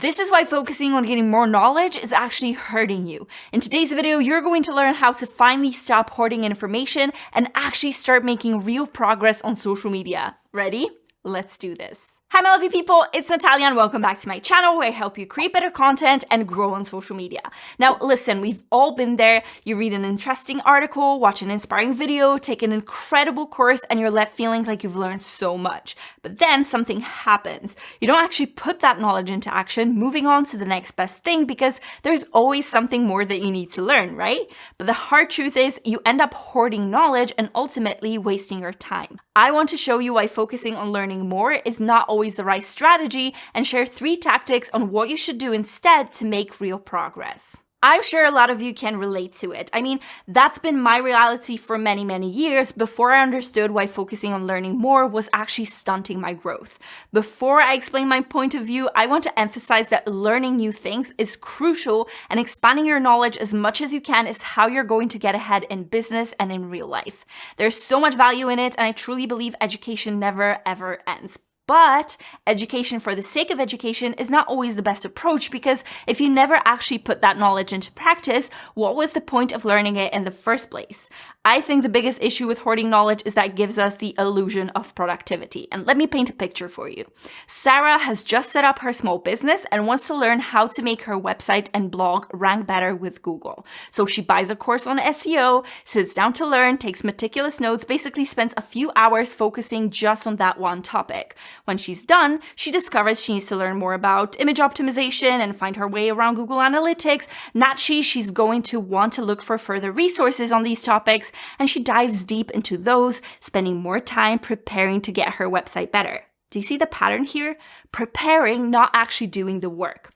This is why focusing on getting more knowledge is actually hurting you. In today's video, you're going to learn how to finally stop hoarding information and actually start making real progress on social media. Ready? Let's do this. Hi my lovely people, it's Natalia and welcome back to my channel where I help you create better content and grow on social media. Now listen, we've all been there. You read an interesting article, watch an inspiring video, take an incredible course, and you're left feeling like you've learned so much. But then something happens. You don't actually put that knowledge into action, moving on to the next best thing because there's always something more that you need to learn, right? But the hard truth is you end up hoarding knowledge and ultimately wasting your time. I want to show you why focusing on learning more is not always the right strategy and share 3 tactics on what you should do instead to make real progress. I'm sure a lot of you can relate to it. I mean, that's been my reality for many years before I understood why focusing on learning more was actually stunting my growth. Before I explain my point of view, I want to emphasize that learning new things is crucial and expanding your knowledge as much as you can is how you're going to get ahead in business and in real life. There's so much value in it, and I truly believe education never ever ends. But education for the sake of education is not always the best approach because if you never actually put that knowledge into practice, what was the point of learning it in the first place? I think the biggest issue with hoarding knowledge is that it gives us the illusion of productivity. And let me paint a picture for you. Sarah has just set up her small business and wants to learn how to make her website and blog rank better with Google. So she buys a course on SEO, sits down to learn, takes meticulous notes, basically spends a few hours focusing just on that one topic. When she's done, she discovers she needs to learn more about image optimization and find her way around Google Analytics. Naturally, she's going to want to look for further resources on these topics, and she dives deep into those, spending more time preparing to get her website better. Do you see the pattern here? Preparing, not actually doing the work.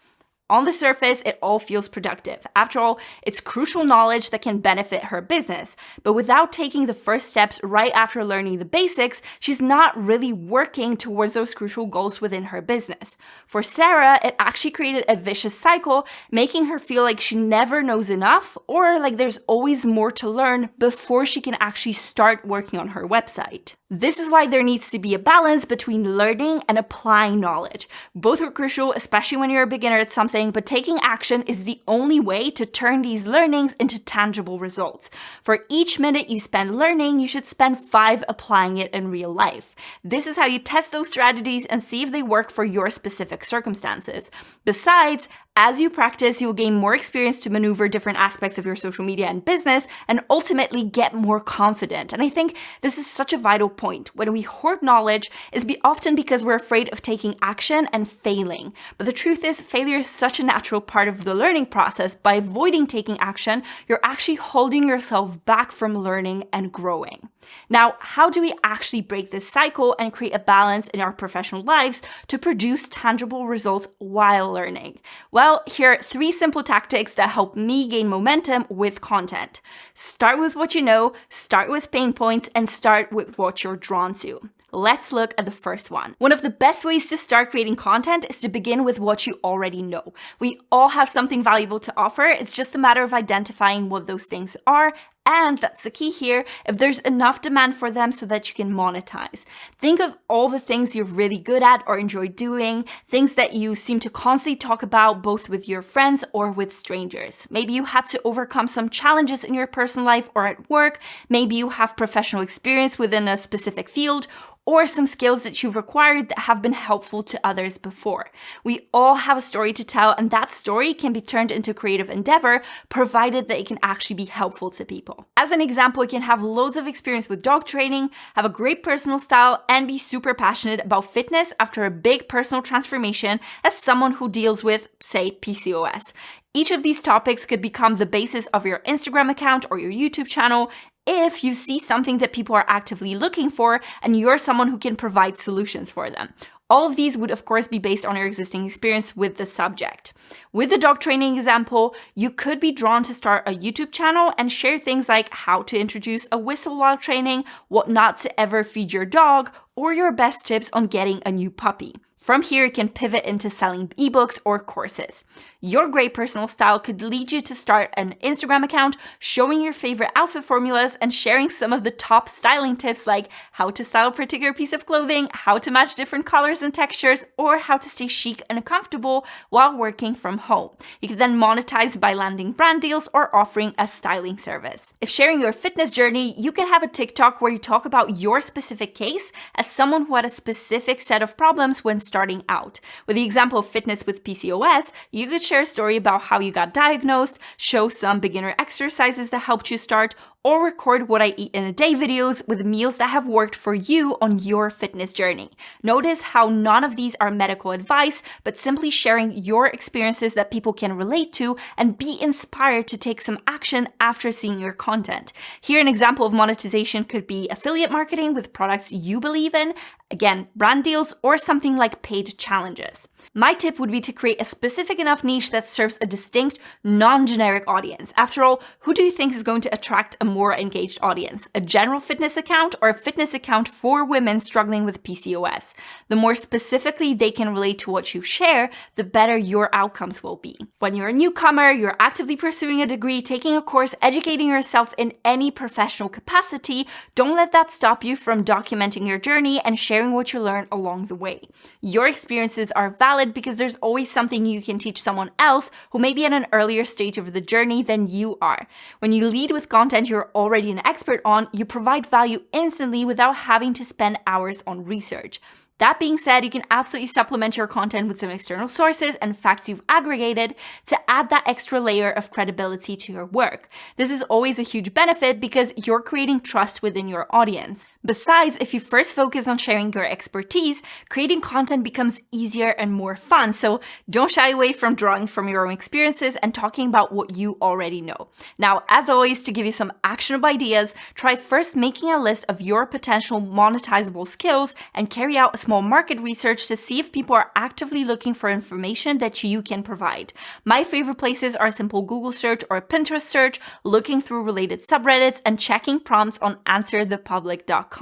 On the surface, it all feels productive. After all, it's crucial knowledge that can benefit her business. But without taking the first steps right after learning the basics, she's not really working towards those crucial goals within her business. For Sarah, it actually created a vicious cycle, making her feel like she never knows enough or like there's always more to learn before she can actually start working on her website. This is why there needs to be a balance between learning and applying knowledge. Both are crucial, especially when you're a beginner at something, but taking action is the only way to turn these learnings into tangible results. For each minute you spend learning, you should spend 5 applying it in real life. This is how you test those strategies and see if they work for your specific circumstances. Besides, as you practice, you'll gain more experience to maneuver different aspects of your social media and business and ultimately get more confident. And I think this is such a vital point. When we hoard knowledge, it's often because we're afraid of taking action and failing. But the truth is, failure is such a natural part of the learning process. By avoiding taking action, you're actually holding yourself back from learning and growing. Now, how do we actually break this cycle and create a balance in our professional lives to produce tangible results while learning? Well, here are 3 simple tactics that help me gain momentum with content. Start with what you know, start with pain points, and start with what you're drawn to. Let's look at the first one. One of the best ways to start creating content is to begin with what you already know. We all have something valuable to offer. It's just a matter of identifying what those things are. And that's the key here, if there's enough demand for them so that you can monetize. Think of all the things you're really good at or enjoy doing, things that you seem to constantly talk about both with your friends or with strangers. Maybe you had to overcome some challenges in your personal life or at work. Maybe you have professional experience within a specific field, or some skills that you've acquired that have been helpful to others before. We all have a story to tell, and that story can be turned into a creative endeavor, provided that it can actually be helpful to people. As an example, you can have loads of experience with dog training, have a great personal style, and be super passionate about fitness after a big personal transformation as someone who deals with, say, PCOS. Each of these topics could become the basis of your Instagram account or your YouTube channel if you see something that people are actively looking for and you're someone who can provide solutions for them. All of these would, of course, be based on your existing experience with the subject. With the dog training example, you could be drawn to start a YouTube channel and share things like how to introduce a whistle while training, what not to ever feed your dog, or your best tips on getting a new puppy. From here, you can pivot into selling ebooks or courses. Your great personal style could lead you to start an Instagram account, showing your favorite outfit formulas and sharing some of the top styling tips like how to style a particular piece of clothing, how to match different colors and textures, or how to stay chic and comfortable while working from home. You can then monetize by landing brand deals or offering a styling service. If sharing your fitness journey, you can have a TikTok where you talk about your specific case as someone who had a specific set of problems when starting out. With the example of fitness with PCOS, you could share a story about how you got diagnosed, show some beginner exercises that helped you start, or record what I eat in a day videos with meals that have worked for you on your fitness journey. Notice how none of these are medical advice, but simply sharing your experiences that people can relate to and be inspired to take some action after seeing your content. Here, an example of monetization could be affiliate marketing with products you believe in, again, brand deals, or something like paid challenges. My tip would be to create a specific enough niche that serves a distinct, non-generic audience. After all, who do you think is going to attract a more engaged audience? A general fitness account or a fitness account for women struggling with PCOS? The more specifically they can relate to what you share, the better your outcomes will be. When you're a newcomer, you're actively pursuing a degree, taking a course, educating yourself in any professional capacity, don't let that stop you from documenting your journey and sharing what you learn along the way. Your experiences are valid because there's always something you can teach someone else who may be at an earlier stage of the journey than you are. When you lead with content you're already an expert on, you provide value instantly without having to spend hours on research. That being said, you can absolutely supplement your content with some external sources and facts you've aggregated to add that extra layer of credibility to your work. This is always a huge benefit because you're creating trust within your audience. Besides, if you first focus on sharing your expertise, creating content becomes easier and more fun. So don't shy away from drawing from your own experiences and talking about what you already know. Now, as always, to give you some actionable ideas, try first making a list of your potential monetizable skills and carry out a small market research to see if people are actively looking for information that you can provide. My favorite places are a simple Google search or a Pinterest search, looking through related subreddits and checking prompts on answerthepublic.com.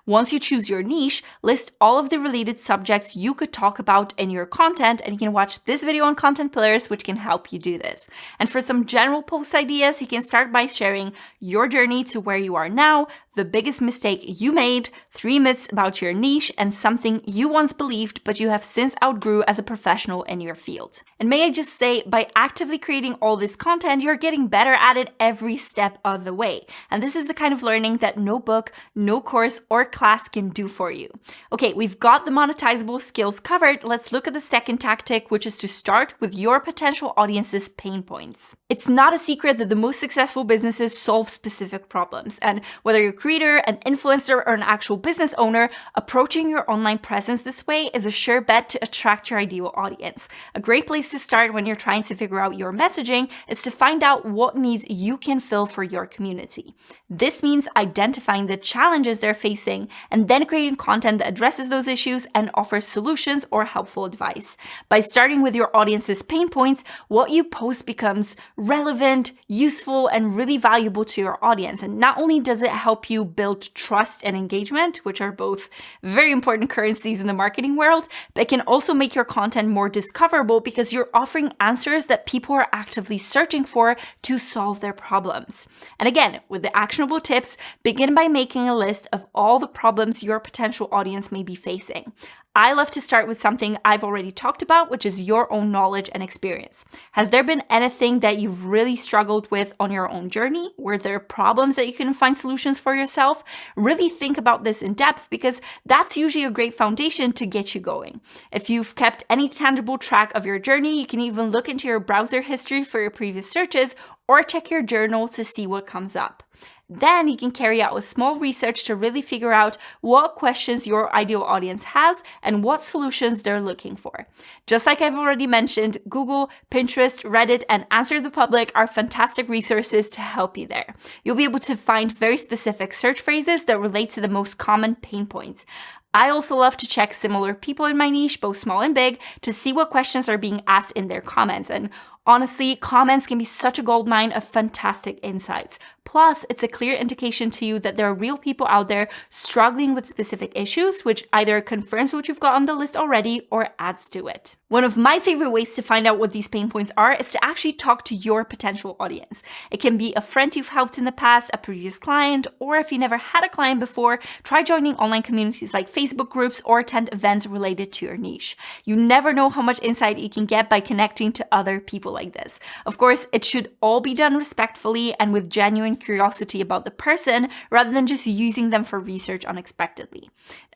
Once you choose your niche, list all of the related subjects you could talk about in your content, and you can watch this video on content pillars, which can help you do this. And for some general post ideas, you can start by sharing your journey to where you are now, the biggest mistake you made, 3 myths about your niche, and something you once believed but you have since outgrew as a professional in your field. And may I just say, by actively creating all this content, you're getting better at it every step of the way. And this is the kind of learning that no book, no course, or class can do for you. Okay, we've got the monetizable skills covered. Let's look at the second tactic, which is to start with your potential audience's pain points. It's not a secret that the most successful businesses solve specific problems. And whether you're a creator, an influencer, or an actual business owner, approaching your online presence this way is a sure bet to attract your ideal audience. A great place to start when you're trying to figure out your messaging is to find out what needs you can fill for your community. This means identifying the challenges they're facing and then creating content that addresses those issues and offers solutions or helpful advice. By starting with your audience's pain points, what you post becomes relevant, useful, and really valuable to your audience. And not only does it help you build trust and engagement, which are both very important currencies in the marketing world, but it can also make your content more discoverable because you're offering answers that people are actively searching for to solve their problems. And again, with the actionable tips, begin by making a list of all the problems your potential audience may be facing. I love to start with something I've already talked about, which is your own knowledge and experience. Has there been anything that you've really struggled with on your own journey? Were there problems that you couldn't find solutions for yourself? Really think about this in depth because that's usually a great foundation to get you going. If you've kept any tangible track of your journey, you can even look into your browser history for your previous searches or check your journal to see what comes up. Then you can carry out a small research to really figure out what questions your ideal audience has and what solutions they're looking for. Just like I've already mentioned, Google, Pinterest, Reddit, and Answer the Public are fantastic resources to help you there. You'll be able to find very specific search phrases that relate to the most common pain points. I also love to check similar people in my niche, both small and big, to see what questions are being asked in their comments. And Honestly, comments can be such a goldmine of fantastic insights. Plus, it's a clear indication to you that there are real people out there struggling with specific issues, which either confirms what you've got on the list already or adds to it. One of my favorite ways to find out what these pain points are is to actually talk to your potential audience. It can be a friend you've helped in the past, a previous client, or if you never had a client before, try joining online communities like Facebook groups or attend events related to your niche. You never know how much insight you can get by connecting to other people like this. Of course, it should all be done respectfully and with genuine curiosity about the person rather than just using them for research unexpectedly.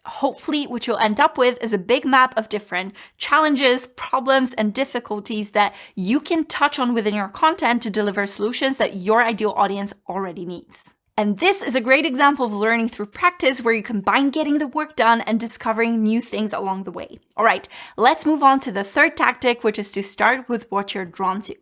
Hopefully, what you'll end up with is a big map of different challenges, problems, and difficulties that you can touch on within your content to deliver solutions that your ideal audience already needs. And this is a great example of learning through practice where you combine getting the work done and discovering new things along the way. All right, let's move on to the third tactic, which is to start with what you're drawn to.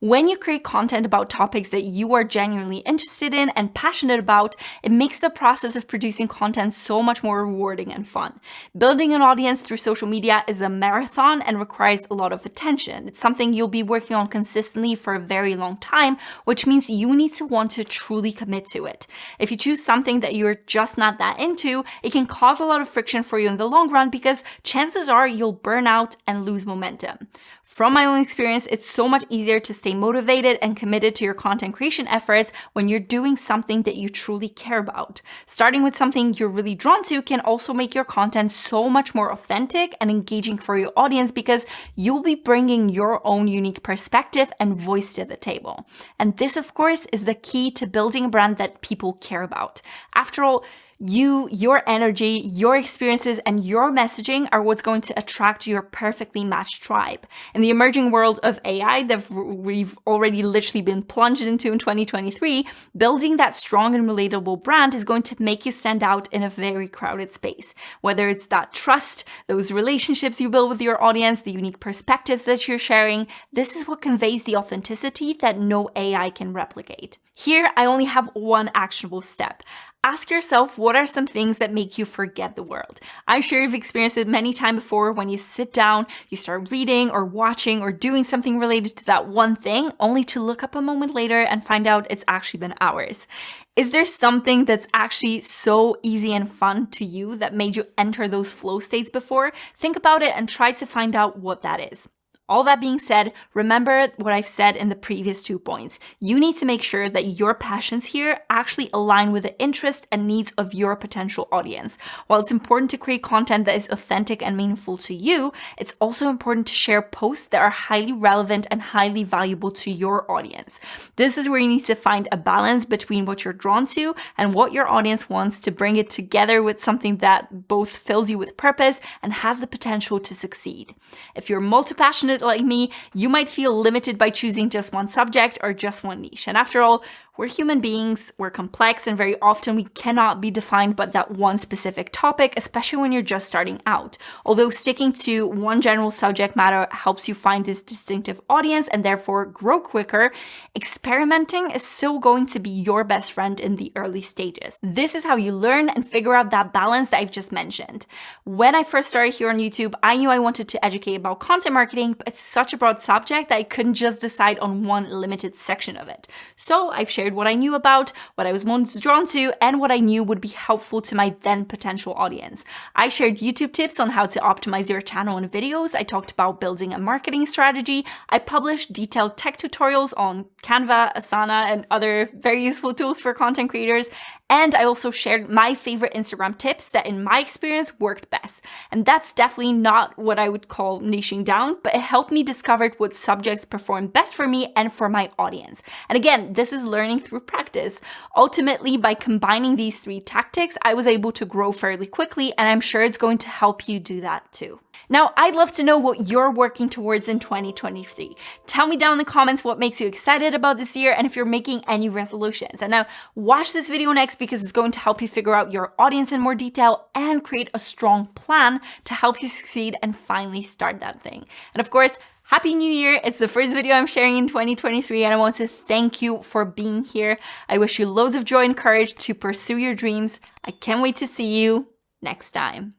When you create content about topics that you are genuinely interested in and passionate about, it makes the process of producing content so much more rewarding and fun. Building an audience through social media is a marathon and requires a lot of attention. It's something you'll be working on consistently for a very long time, which means you need to want to truly commit to it. If you choose something that you're just not that into, it can cause a lot of friction for you in the long run because chances are you'll burn out and lose momentum. From my own experience, it's so much easier to stay motivated and committed to your content creation efforts when you're doing something that you truly care about. Starting with something you're really drawn to can also make your content so much more authentic and engaging for your audience because you'll be bringing your own unique perspective and voice to the table. And this, of course, is the key to building a brand that people care about. After all, your energy, your experiences, and your messaging are what's going to attract your perfectly matched tribe. In the emerging world of AI that we've already literally been plunged into in 2023, building that strong and relatable brand is going to make you stand out in a very crowded space. Whether it's that trust, those relationships you build with your audience, the unique perspectives that you're sharing, this is what conveys the authenticity that no AI can replicate. Here, I only have one actionable step. Ask yourself, what are some things that make you forget the world? I'm sure you've experienced it many times before when you sit down, you start reading or watching or doing something related to that one thing, only to look up a moment later and find out it's actually been hours. Is there something that's actually so easy and fun to you that made you enter those flow states before? Think about it and try to find out what that is. All that being said, remember what I've said in the previous 2 points. You need to make sure that your passions here actually align with the interests and needs of your potential audience. While it's important to create content that is authentic and meaningful to you, it's also important to share posts that are highly relevant and highly valuable to your audience. This is where you need to find a balance between what you're drawn to and what your audience wants to bring it together with something that both fills you with purpose and has the potential to succeed. If you're multi-passionate like me, you might feel limited by choosing just one subject or just one niche. And after all, we're human beings, we're complex, and very often we cannot be defined by that one specific topic, especially when you're just starting out. Although sticking to one general subject matter helps you find this distinctive audience and therefore grow quicker, experimenting is still going to be your best friend in the early stages. This is how you learn and figure out that balance that I've just mentioned. When I first started here on YouTube, I knew I wanted to educate about content marketing, but it's such a broad subject that I couldn't just decide on one limited section of it. So I've shared what I knew about, what I was most drawn to, and what I knew would be helpful to my then potential audience. I shared YouTube tips on how to optimize your channel and videos. I talked about building a marketing strategy. I published detailed tech tutorials on Canva, Asana, and other very useful tools for content creators. And I also shared my favorite Instagram tips that in my experience worked best. And that's definitely not what I would call niching down, but it helped me discover what subjects perform best for me and for my audience. And again, this is learning through practice. Ultimately, by combining these 3 tactics, I was able to grow fairly quickly, and I'm sure it's going to help you do that too. Now, I'd love to know what you're working towards in 2023. Tell me down in the comments what makes you excited about this year and if you're making any resolutions. And now watch this video next because it's going to help you figure out your audience in more detail and create a strong plan to help you succeed and finally start that thing. And of course, Happy New Year! It's the first video I'm sharing in 2023 and I want to thank you for being here. I wish you loads of joy and courage to pursue your dreams. I can't wait to see you next time.